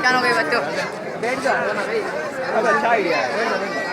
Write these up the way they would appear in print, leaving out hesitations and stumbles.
क्या हो गए बच्चों बैठ जाओ ना भाई अच्छा आइडिया है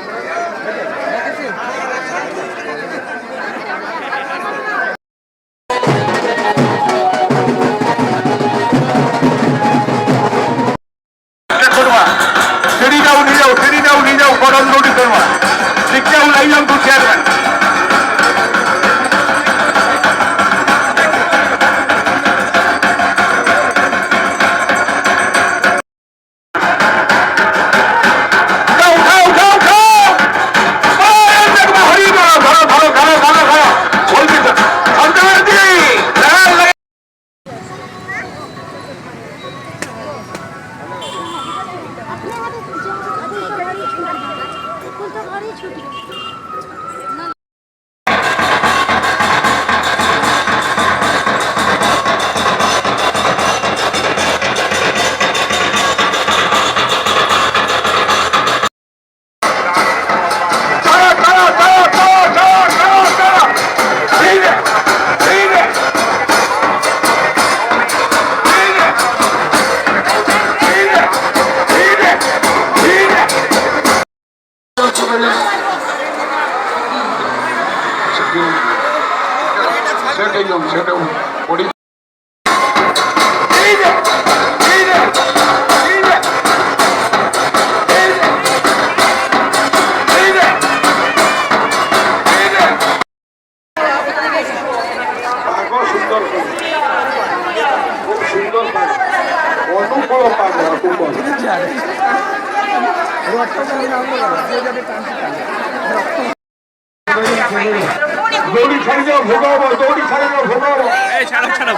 दौड़ी छाड़ी जाओ भोग हम दौड़ी छाड़ी जाओ भोग हम छाड़ छाड़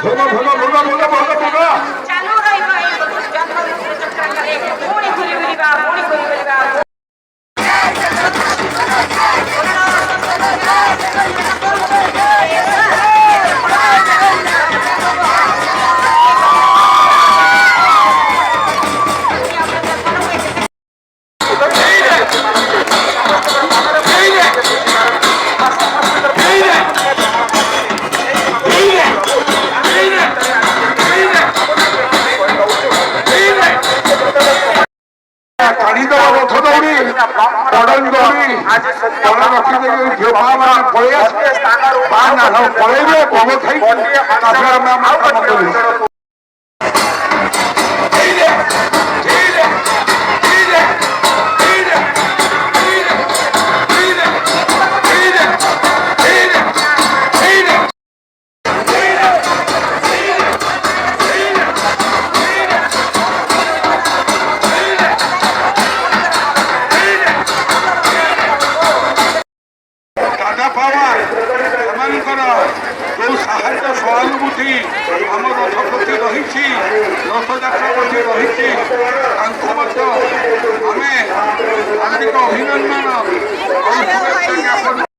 भोग भोग भोग भोग भोग भोग चालू रहिबा ए जन्म चक्र करे पुणी खुली बुलिबा पुणी खुली बुलिबा सहानुभूति आम रथ प्रति रही रथयात्रा प्रति रही आमे हार्दिक अभिनंदन और शुभेच्छा ज्ञापन